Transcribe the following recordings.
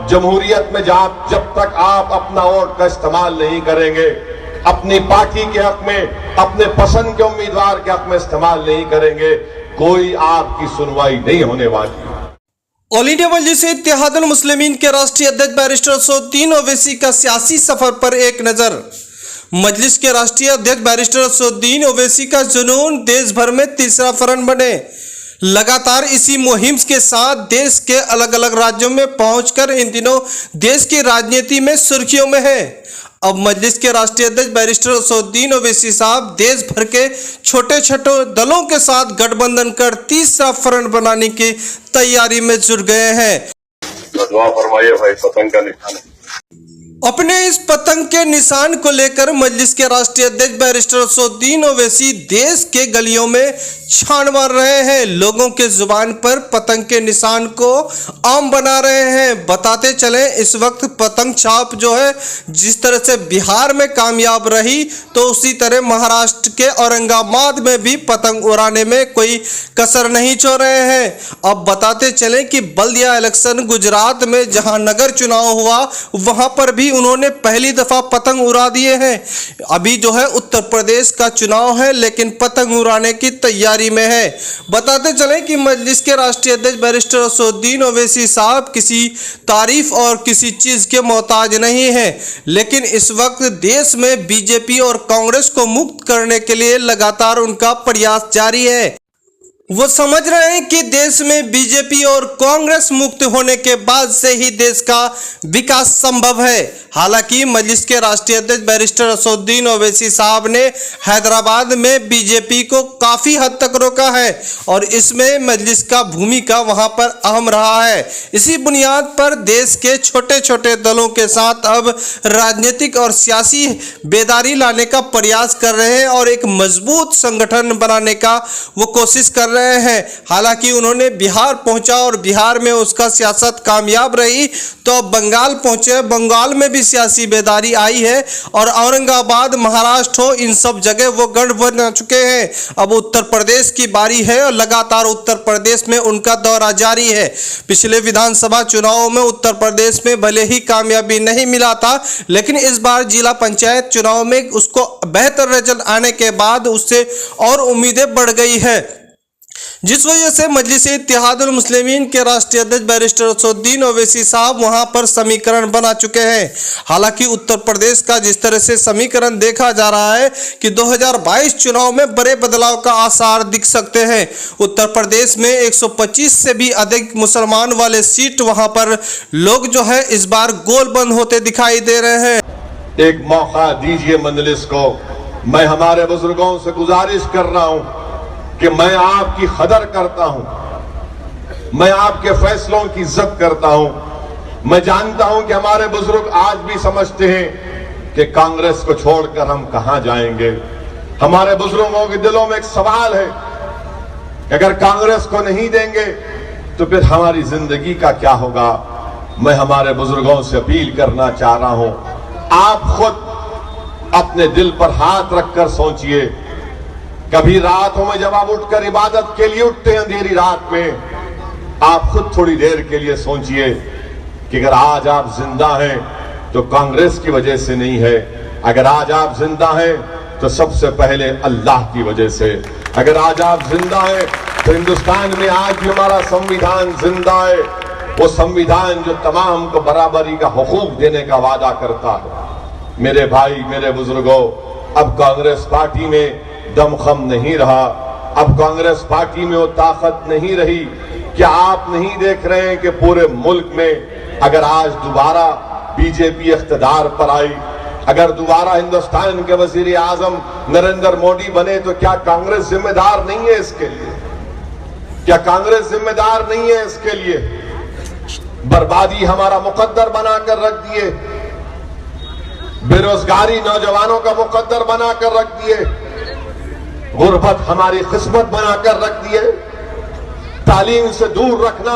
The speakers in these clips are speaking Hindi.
जमहूरियत में जब तक आप अपना वोट का इस्तेमाल नहीं करेंगे, अपनी पार्टी के हक में, अपने पसंद के उम्मीदवार के हक में इस्तेमाल नहीं करेंगे, कोई आपकी सुनवाई नहीं होने वाली। ऑल इंडिया मजलिस इत्तेहादुल मुस्लिमीन के राष्ट्रीय अध्यक्ष बैरिस्टर असदुद्दीन ओवैसी का सियासी सफर पर एक नजर। मजलिस के राष्ट्रीय अध्यक्ष बैरिस्टर असदुद्दीन ओवैसी का जुनून देश भर में तीसरा फ्रंट बने। लगातार इसी मुहिम के साथ देश के अलग अलग राज्यों में पहुंचकर इन दिनों देश की राजनीति में सुर्खियों में है। अब मजलिस के राष्ट्रीय अध्यक्ष बैरिस्टर असदुद्दीन ओवैसी साहब देश भर के छोटे छोटे दलों के साथ गठबंधन कर तीसरा फ्रंट बनाने की तैयारी में जुट गए हैं। दुआ फरमाइए भाई, पतंग का निशान। अपने इस पतंग के निशान को लेकर मजलिस के राष्ट्रीय अध्यक्ष बैरिस्टर असदुद्दीन ओवैसी देश के गलियों में छान मार रहे हैं। लोगों के जुबान पर पतंग के निशान को आम बना रहे हैं। बताते चले, इस वक्त पतंग छाप जो है जिस तरह से बिहार में कामयाब रही, तो उसी तरह महाराष्ट्र के औरंगाबाद में भी पतंग उड़ाने में कोई कसर नहीं छोड़ रहे हैं। अब बताते चले कि बल्दिया इलेक्शन गुजरात में जहां नगर चुनाव हुआ, वहां पर भी उन्होंने पहली दफा पतंग उड़ा दिए हैं। अभी जो है उत्तर प्रदेश का चुनाव है, लेकिन पतंग उड़ाने की तैयारी में है। बताते चलें कि मजलिस के राष्ट्रीय अध्यक्ष बैरिस्टर असदुद्दीन ओवैसी साहब किसी तारीफ और किसी चीज के मोहताज नहीं है, लेकिन इस वक्त देश में बीजेपी और कांग्रेस को मुक्त करने के लिए लगातार उनका प्रयास जारी है। वो समझ रहे हैं कि देश में बीजेपी और कांग्रेस मुक्त होने के बाद से ही देश का विकास संभव है। हालांकि मजलिस के राष्ट्रीय अध्यक्ष बैरिस्टर असदुद्दीन ओवैसी साहब ने हैदराबाद में बीजेपी को काफी हद तक रोका है और इसमें मजलिस का भूमिका वहां पर अहम रहा है। इसी बुनियाद पर देश के छोटे छोटे दलों के साथ अब राजनीतिक और सियासी बेदारी लाने का प्रयास कर रहे हैं और एक मजबूत संगठन बनाने का वो कोशिश कर रहे हैं। हालांकि उन्होंने बिहार पहुंचा और बिहार में उसका सियासत कामयाब रही, तो बंगाल पहुंचे, बंगाल में भी सियासी बेदारी आई है और औरंगाबाद, महाराष्ट्र हो, इन सब जगह वो गढ़ बना चुके हैं। अब उत्तर प्रदेश की बारी है और लगातार उत्तर प्रदेश में उनका दौरा जारी है। पिछले विधानसभा चुनावों में उत्तर प्रदेश में भले ही कामयाबी नहीं मिला था, लेकिन इस बार जिला पंचायत चुनाव में उसको बेहतर रिजल्ट आने के बाद उससे और उम्मीदें बढ़ गई है, जिस वजह से मजलिस इत्तेहादुल मुस्लिमीन के राष्ट्रीय अध्यक्ष बैरिस्टर असदुद्दीन ओवैसी साहब वहां पर समीकरण बना चुके हैं। हालांकि उत्तर प्रदेश का जिस तरह से समीकरण देखा जा रहा है कि 2022 चुनाव में बड़े बदलाव का आसार दिख सकते हैं। उत्तर प्रदेश में 125 से भी अधिक मुसलमान वाले सीट वहां पर लोग जो है इस बार गोल बंद होते दिखाई दे रहे हैं। एक मौका दीजिए मजलिस को। मैं हमारे बुजुर्गों से गुजारिश कर रहा हूं कि मैं आपकी कदर करता हूं, मैं आपके फैसलों की इज्जत करता हूं। मैं जानता हूं कि हमारे बुजुर्ग आज भी समझते हैं कि कांग्रेस को छोड़कर हम कहां जाएंगे। हमारे बुजुर्गों के दिलों में एक सवाल है कि अगर कांग्रेस को नहीं देंगे तो फिर हमारी जिंदगी का क्या होगा। मैं हमारे बुजुर्गों से अपील करना चाह रहा हूं, आप खुद अपने दिल पर हाथ रखकर सोचिए। कभी रातों में जब आप उठकर इबादत के लिए उठते हैं अंधेरी रात में, आप खुद थोड़ी देर के लिए सोचिए कि अगर आज आप जिंदा हैं तो कांग्रेस की वजह से नहीं है, अगर आज आप जिंदा हैं तो सबसे पहले अल्लाह की वजह से। अगर आज आप जिंदा हैं तो हिंदुस्तान में आज भी हमारा संविधान जिंदा है, वो संविधान जो तमाम को बराबरी का हुकूक देने का वादा करता है। मेरे भाई, मेरे बुजुर्गों, अब कांग्रेस पार्टी में दमखम नहीं रहा, अब कांग्रेस पार्टी में वो ताकत नहीं रही। क्या आप नहीं देख रहे हैं कि पूरे मुल्क में अगर आज दोबारा बीजेपी इख्तिदार पर आई, अगर दोबारा हिंदुस्तान के वजीर आजम नरेंद्र मोदी बने, तो क्या कांग्रेस जिम्मेदार नहीं है इसके लिए? क्या कांग्रेस जिम्मेदार नहीं है इसके लिए? बर्बादी हमारा मुकद्दर बनाकर रख दिए, बेरोजगारी नौजवानों का मुकद्दर बनाकर रख दिए, गुर्बत हमारी किस्मत बनाकर रख दिए, तालीम से दूर रखना,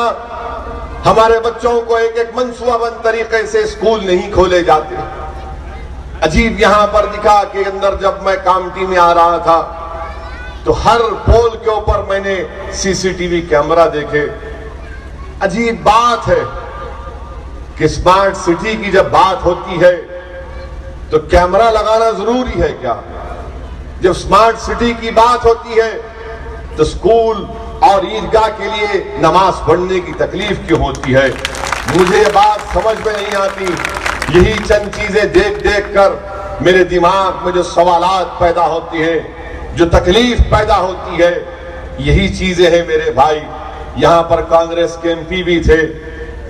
हमारे बच्चों को एक एक मंसूबाबंद तरीके से स्कूल नहीं खोले जाते। अजीब यहां पर दिखा कि अंदर जब मैं कामटी में आ रहा था तो हर पोल के ऊपर मैंने सीसीटीवी कैमरा देखे। अजीब बात है कि स्मार्ट सिटी की जब बात होती है तो कैमरा लगाना जरूरी है क्या? जब स्मार्ट सिटी की बात होती है तो स्कूल और ईदगाह के लिए नमाज पढ़ने की तकलीफ क्यों होती है? मुझे ये बात समझ में नहीं आती। यही चंद चीजें देख देख कर मेरे दिमाग में जो सवालात पैदा होती हैं, जो तकलीफ पैदा होती है, यही चीजें हैं मेरे भाई। यहां पर कांग्रेस के एमपी भी थे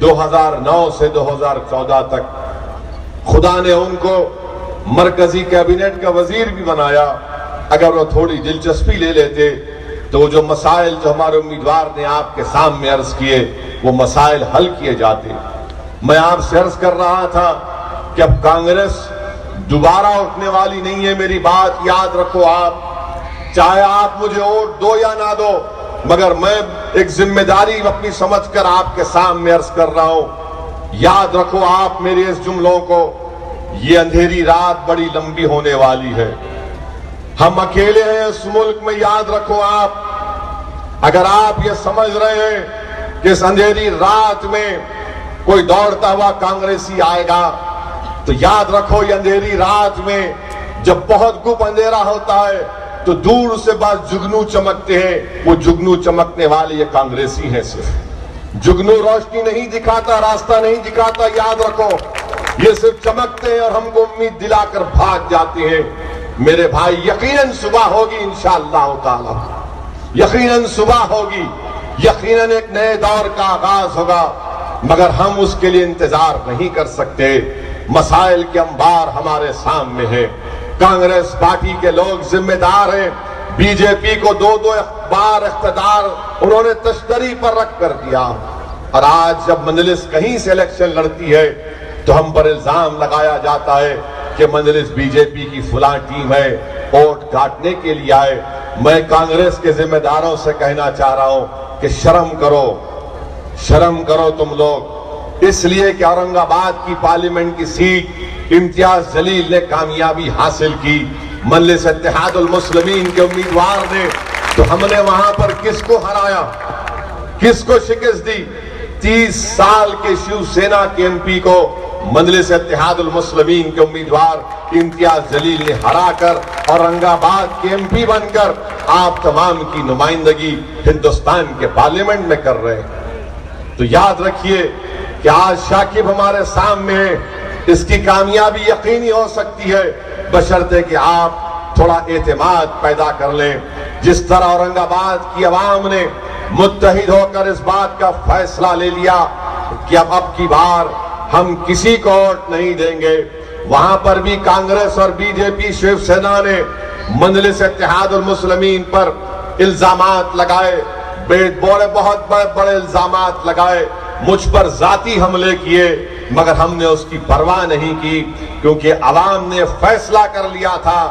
2009 से 2014 तक। खुदा ने उनको मरकजी कैबिनेट का वजीर भी बनाया। अगर वो थोड़ी दिलचस्पी ले लेते तो जो मसाइल जो हमारे उम्मीदवार ने आपके सामने अर्ज किए वो मसाइल हल किए जाते। मैं आपसे अर्ज कर रहा था कि अब कांग्रेस दोबारा उठने वाली नहीं है। मेरी बात याद रखो आप, चाहे आप मुझे वोट दो या ना दो, मगर मैं एक जिम्मेदारी अपनी समझकर आपके सामने अर्ज कर रहा हूं। याद रखो आप मेरे इस जुमलों को, ये अंधेरी रात बड़ी लंबी होने वाली है। हम अकेले हैं इस मुल्क में, याद रखो आप। अगर आप ये समझ रहे हैं कि इस अंधेरी रात में कोई दौड़ता हुआ कांग्रेसी आएगा, तो याद रखो ये अंधेरी रात में जब बहुत गुप अंधेरा होता है तो दूर से बस जुगनू चमकते हैं। वो जुगनू चमकने वाले ये कांग्रेसी हैं। सिर्फ जुगनू रोशनी नहीं दिखाता, रास्ता नहीं दिखाता, याद रखो। ये सिर्फ चमकते हैं और हमको उम्मीद दिलाकर भाग जाते हैं। मेरे भाई, यकीनन सुबह होगी इंशाअल्लाह ताला, यकीनन सुबह होगी, यकीनन एक नए दौर का आगाज होगा, मगर हम उसके लिए इंतजार नहीं कर सकते। मसाइल के अंबार हमारे सामने है। कांग्रेस पार्टी के लोग जिम्मेदार हैं। बीजेपी को दो बार इख्तियार उन्होंने तश्तरी पर रख कर दिया, और आज जब मजलिस कहीं से इलेक्शन लड़ती है तो हम पर इल्जाम लगाया जाता है कि मजलिस बीजेपी की फुला टीम है, वोट काटने के लिए आए। मैं कांग्रेस के जिम्मेदारों से कहना चाह रहा हूं कि शर्म करो, शर्म करो तुम लोग। इसलिए कि औरंगाबाद की पार्लियामेंट की सीट इम्तियाज जलील ने कामयाबी हासिल की, मजलिस इत्तेहादुल मुस्लिमीन के उम्मीदवार ने, तो हमने वहां पर किसको हराया, किसको शिकस्त दी? 30 साल के शिवसेना के एमपी को मजलिस इत्तेहादुल मुस्लिमीन के उम्मीदवार इम्तियाज जलील ने हराकर औरंगाबाद के एमपी बनकर आप तमाम की नुमाइंदगी हिंदुस्तान के पार्लियामेंट में कर रहे हैं। तो याद रखिए कि आज शाकिब हमारे सामने है। इसकी कामयाबी यकीनी हो सकती है बशर्ते कि आप थोड़ा एतमाद पैदा कर लें। जिस तरह औरंगाबाद की आवाम ने मुत्तहिद होकर इस बात का फैसला ले लिया कि अब की बार हम किसी को वोट नहीं देंगे, वहां पर भी कांग्रेस और बीजेपी शिवसेना ने मजलिस इत्तेहादुल मुस्लिमीन पर इल्जामात लगाए, बहुत बड़े इल्जामात लगाए, मुझ पर जाती हमले किए, मगर हमने उसकी परवाह नहीं की, क्योंकि अवाम ने फैसला कर लिया था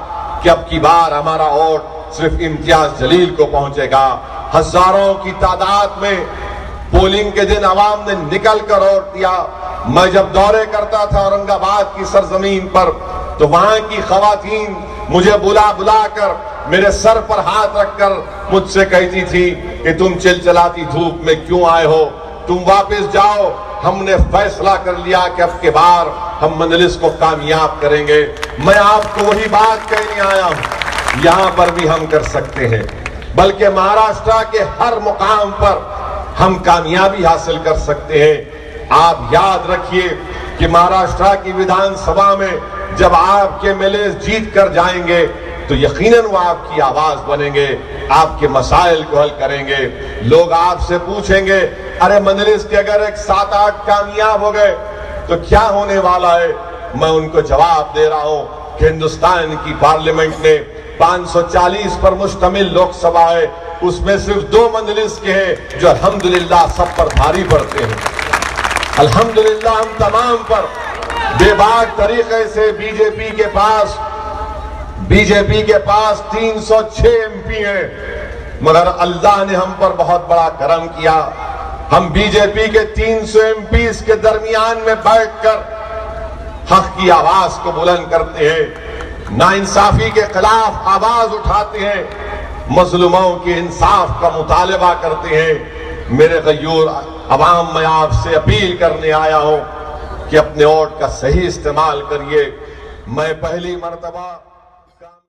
कि अब की बार हमारा वोट सिर्फ इम्तियाज जलील को पहुंचेगा। हजारों की तादाद में पोलिंग के दिन अवाम ने निकल कर वोट दिया। मैं जब दौरे करता था औरंगाबाद की सरजमीन पर, तो वहां की खवातीन मुझे बुला बुला कर मेरे सर पर हाथ रखकर मुझसे कहती थी कि तुम चिलचिलाती धूप में क्यों आए हो, तुम वापस जाओ, हमने फैसला कर लिया कि अब के बार हम मजलिस को कामयाब करेंगे। मैं आपको वही बात कहने आया हूं, यहां पर भी हम कर सकते हैं, बल्कि महाराष्ट्र के हर मुकाम पर हम कामयाबी हासिल कर सकते हैं। आप याद रखिए कि महाराष्ट्र की विधानसभा में जब आपके एमएलए जीत कर जाएंगे तो यकीनन वो आपकी आवाज बनेंगे, आपके मसाइल को हल करेंगे। लोग आपसे पूछेंगे, अरे मजलिस के अगर एक 7-8 कामयाब हो गए तो क्या होने वाला है? मैं उनको जवाब दे रहा हूं कि हिंदुस्तान की पार्लियामेंट में 540 पर मुश्तमिल लोकसभा है, उसमें सिर्फ 2 मजलिस के हैं जो अल्हम्दुलिल्लाह सब पर भारी पड़ते हैं। अल्हम्दुलिल्लाह हम तमाम पर बेबाक तरीके से बीजेपी के पास 306 एमपी हैं, मगर अल्लाह ने हम पर बहुत बड़ा करम किया। हम बीजेपी के 300 एमपी के दरमियान में बैठकर हक की आवाज को बुलंद करते हैं, नाइंसाफी के खिलाफ आवाज उठाते हैं, मजलूमों के इंसाफ का मुतालबा करते हैं। मेरे गयूर अवाम, मैं आपसे अपील करने आया हूं कि अपने वोट का सही इस्तेमाल करिए। मैं पहली मर्तबा